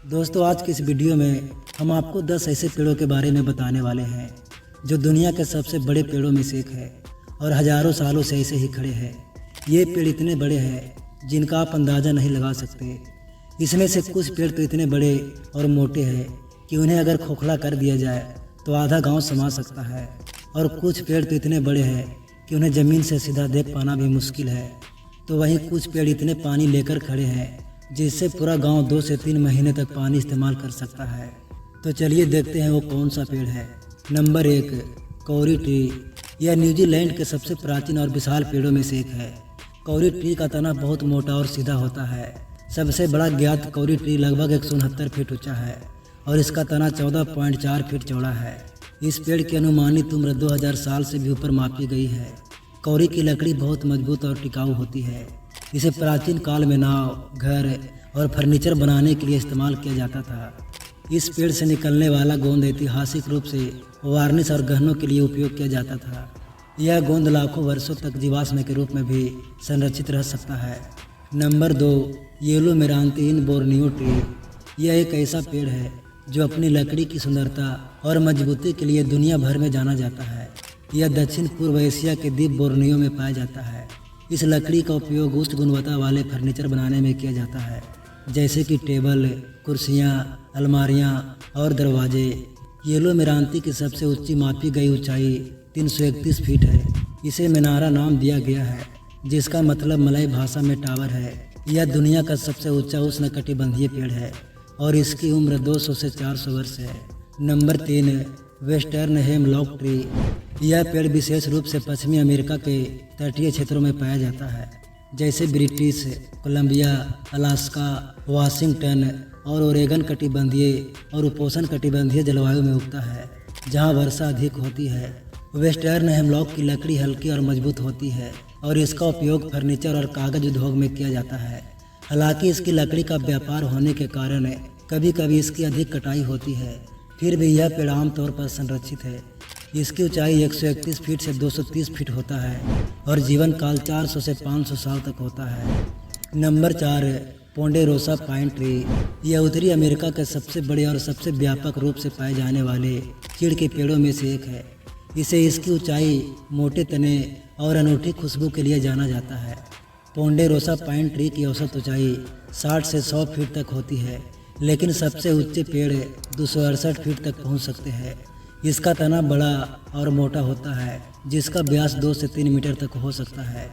दोस्तों, आज की इस वीडियो में हम आपको 10 ऐसे पेड़ों के बारे में बताने वाले हैं जो दुनिया के सबसे बड़े पेड़ों में से एक है और हजारों सालों से ऐसे ही खड़े हैं। ये पेड़ इतने बड़े हैं जिनका आप अंदाज़ा नहीं लगा सकते। इसमें से कुछ पेड़ तो इतने बड़े और मोटे हैं कि उन्हें अगर खोखला कर दिया जाए तो आधा गांव समा सकता है, और कुछ पेड़ तो इतने बड़े हैं कि उन्हें ज़मीन से सीधा देख पाना भी मुश्किल है। तो वहीं कुछ पेड़ इतने पानी लेकर खड़े हैं जिससे पूरा गांव 2 से 3 महीने तक पानी इस्तेमाल कर सकता है। तो चलिए देखते हैं वो कौन सा पेड़ है। नंबर 1, कौरी ट्री। यह न्यूजीलैंड के सबसे प्राचीन और विशाल पेड़ों में से एक है। कौरी ट्री का तना बहुत मोटा और सीधा होता है। सबसे बड़ा ज्ञात कौरी ट्री लगभग 169 फीट ऊंचा है और इसका तना 14.4 फीट चौड़ा है। इस पेड़ की अनुमानित उम्र 2000 साल से भी ऊपर मापी गई है। कौरी की लकड़ी बहुत मजबूत और टिकाऊ होती है। इसे प्राचीन काल में नाव, घर और फर्नीचर बनाने के लिए इस्तेमाल किया जाता था। इस पेड़ से निकलने वाला गोंद ऐतिहासिक रूप से वार्निश और गहनों के लिए उपयोग किया जाता था। यह गोंद लाखों वर्षों तक जीवाश्म के रूप में भी संरक्षित रह सकता है। Number 2, yellow meranti Borneo tree. यह एक ऐसा पेड़ है जो अपनी लकड़ी की सुंदरता और मजबूती के लिए दुनिया भर में जाना जाता है। यह दक्षिण पूर्व एशिया के द्वीप बोर्नियो में पाया जाता है। इस लकड़ी का उपयोग उच्च गुणवत्ता वाले फर्नीचर बनाने में किया जाता है, जैसे कि टेबल, कुर्सियाँ, अलमारियाँ और दरवाजे। येलो मेरांती की सबसे ऊंची मापी गई ऊंचाई 331 फीट है। इसे मेनारा नाम दिया गया है, जिसका मतलब मलय भाषा में टावर है। यह दुनिया का सबसे ऊंचा उष्णकटिबंधीय पेड़ है और इसकी उम्र 200 से 400 वर्ष है। Number 3, western hemlock tree. यह पेड़ विशेष रूप से पश्चिमी अमेरिका के तटीय क्षेत्रों में पाया जाता है, जैसे ब्रिटिश कोलंबिया, अलास्का, वाशिंगटन और ओरेगन। कटिबंधीय और उपोष्ण कटिबंधीय जलवायु में उगता है, जहां वर्षा अधिक होती है। वेस्टर्न हेमलॉक की लकड़ी हल्की और मजबूत होती है और इसका उपयोग फर्नीचर और कागज उद्योग में किया जाता है। हालांकि इसकी लकड़ी का व्यापार होने के कारण कभी कभी इसकी अधिक कटाई होती है, फिर भी यह पेड़ आमतौर पर संरक्षित है। इसकी ऊंचाई 131 फीट से 230 फीट होता है और जीवन काल 400 से 500 साल तक होता है। Number 4, ponderosa pine tree. यह उत्तरी अमेरिका के सबसे बड़े और सबसे व्यापक रूप से पाए जाने वाले चीड़ के पेड़ों में से एक है। इसे इसकी ऊंचाई, मोटे तने और अनूठी खुशबू के लिए जाना जाता है। पोंडेरोसा पाइन ट्री की औसत ऊंचाई 60 से 100 फीट तक होती है, लेकिन सबसे ऊंचे पेड़ 268 फीट तक पहुंच सकते हैं। इसका तना बड़ा और मोटा होता है, जिसका व्यास 2 से 3 मीटर तक हो सकता है।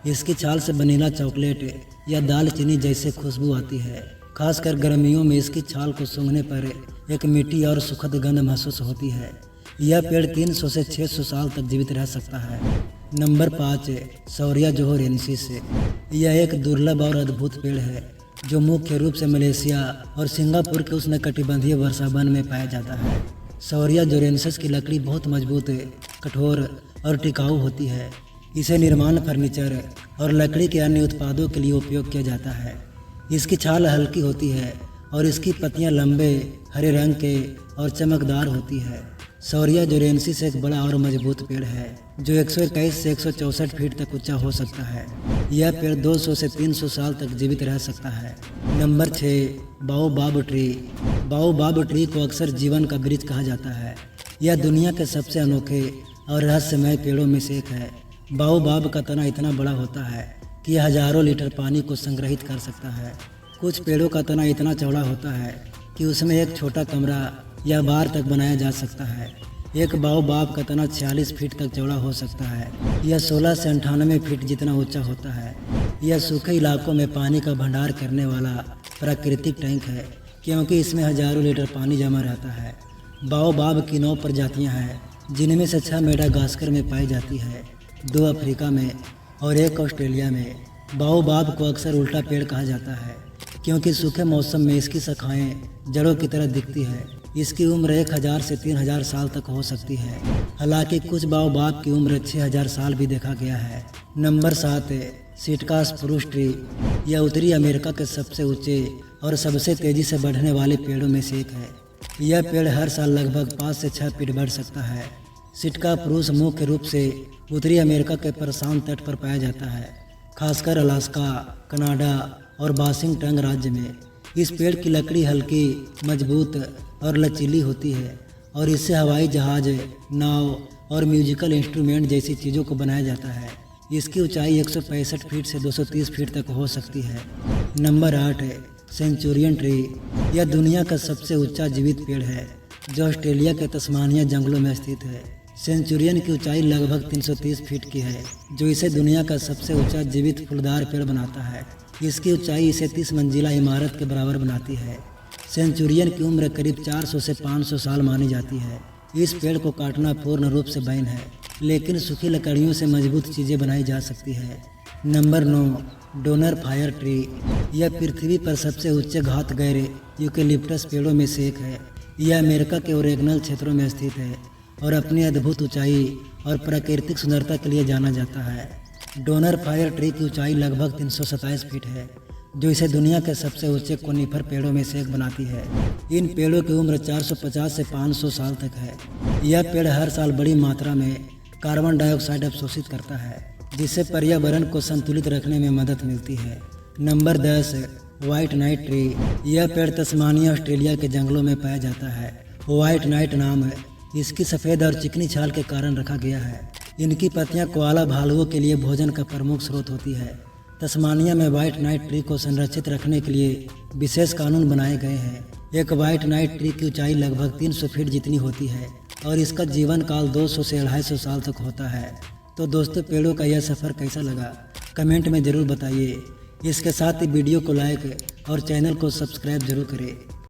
इसकी छाल से वनीला चॉकलेट या दालचीनी जैसे खुशबू आती है। खासकर गर्मियों में इसकी छाल को सूंघने पर एक मीठी और सुखद गंध महसूस होती है। यह पेड़ 300 से 600 साल तक जीवित रह सकता है। नंबर 5, शौर्या जोहोरेंसिस। यह एक दुर्लभ और अद्भुत पेड़ है जो मुख्य रूप से मलेशिया और सिंगापुर के उष्णकटिबंधीय वर्षावन में पाया जाता है। शौर्या जोहोरेंसिस की लकड़ी बहुत मजबूत, कठोर और टिकाऊ होती है। इसे निर्माण, फर्नीचर और लकड़ी के अन्य उत्पादों के लिए उपयोग किया जाता है। इसकी छाल हल्की होती है और इसकी पत्तियां लंबे, हरे रंग के और चमकदार होती है। शौर्या जोहोरेंसिस एक बड़ा और मजबूत पेड़ है जो 121 से 164 फीट तक ऊंचा हो सकता है। यह पेड़ 200 से 300 साल तक जीवित रह सकता है। Number 6, baobab tree. Baobab tree को अक्सर जीवन का वृक्ष कहा जाता है। यह दुनिया के सबसे अनोखे और रहस्यमय पेड़ों में से एक है। बाओबाब का तना इतना बड़ा होता है कि यह हजारों लीटर पानी को संग्रहित कर सकता है। कुछ पेड़ों का तना इतना चौड़ा होता है कि उसमें एक छोटा कमरा या बार तक बनाया जा सकता है। एक बाओबाब का तना 46 फीट तक चौड़ा हो सकता है। यह 16 से 98 फीट जितना ऊंचा होता है। यह सूखे इलाकों में पानी का भंडार करने वाला प्राकृतिक टैंक है, क्योंकि इसमें हजारों लीटर पानी जमा रहता है। बाओबाब की 9 प्रजातियां हैं, जिनमें से 6 मेडागास्कर में पाई जाती है, 2 अफ्रीका में और 1 ऑस्ट्रेलिया में। बाओबाब को अक्सर उल्टा पेड़ कहा जाता है, क्योंकि सूखे मौसम में इसकी शाखाएं जड़ों की तरह दिखती है। इसकी उम्र 1000 से 3000 साल तक हो सकती है। हालांकि कुछ बाओबाब की उम्र 6000 साल भी देखा गया है। Number 7, Sitka spruce tree. यह उत्तरी अमेरिका के सबसे ऊंचे और सबसे तेजी से बढ़ने वाले पेड़ों में से एक है। यह पेड़ हर साल लगभग 5 से 6 फीट बढ़ सकता है। सिटका स्प्रूस मुख्य रूप से उत्तरी अमेरिका के प्रशांत तट पर पाया जाता है, खासकर अलास्का, कनाडा और वाशिंगटन राज्य में। इस पेड़ की लकड़ी हल्की, मजबूत और लचीली होती है और इससे हवाई जहाज, नाव और म्यूजिकल इंस्ट्रूमेंट जैसी चीज़ों को बनाया जाता है। इसकी ऊंचाई 165 फीट से 230 फीट तक हो सकती है। नंबर 8 है सेंचुरियन ट्री। यह दुनिया का सबसे ऊंचा जीवित पेड़ है जो ऑस्ट्रेलिया के तस्मानिया जंगलों में स्थित है। सेंचुरियन की ऊंचाई लगभग 330 फीट की है, जो इसे दुनिया का सबसे ऊंचा जीवित फूलदार पेड़ बनाता है। इसकी ऊंचाई इसे 30 मंजिला इमारत के बराबर बनाती है। सेंचुरियन की उम्र करीब 400 से 500 साल मानी जाती है। इस पेड़ को काटना पूर्ण रूप से बैन है, लेकिन सूखी लकड़ियों से मजबूत चीज़ें बनाई जा सकती है। Number 9 donor fire tree. यह पृथ्वी पर सबसे ऊंचे घात गैर यूकेलिप्टस पेड़ों में से एक है। यह अमेरिका के ओरेगनल क्षेत्रों में स्थित है और अपनी अद्भुत ऊंचाई और प्राकृतिक सुंदरता के लिए जाना जाता है। डोनर फायर ट्री की ऊंचाई लगभग 327 फीट है, जो इसे दुनिया के सबसे ऊंचे कोनिफर पेड़ों में से एक बनाती है। इन पेड़ों की उम्र 450 से 500 साल तक है। यह पेड़ हर साल बड़ी मात्रा में कार्बन डाइऑक्साइड अवशोषित करता है, जिससे पर्यावरण को संतुलित रखने में मदद मिलती है। Number 10 white night tree. यह पेड़ तस्मानिया ऑस्ट्रेलिया के जंगलों में पाया जाता है। व्हाइट नाइट नाम इसकी सफ़ेद और चिकनी छाल के कारण रखा गया है। इनकी पत्तियां कोआला भालुओं के लिए भोजन का प्रमुख स्रोत होती है। तस्मानिया में व्हाइट नाइट ट्री को संरक्षित रखने के लिए विशेष कानून बनाए गए हैं। एक व्हाइट नाइट ट्री की ऊंचाई लगभग 300 फीट जितनी होती है और इसका जीवन काल 200 से 250 साल तक होता है। तो दोस्तों, पेड़ों का यह सफ़र कैसा लगा कमेंट में ज़रूर बताइए। इसके साथ ही वीडियो को लाइक और चैनल को सब्सक्राइब जरूर करें।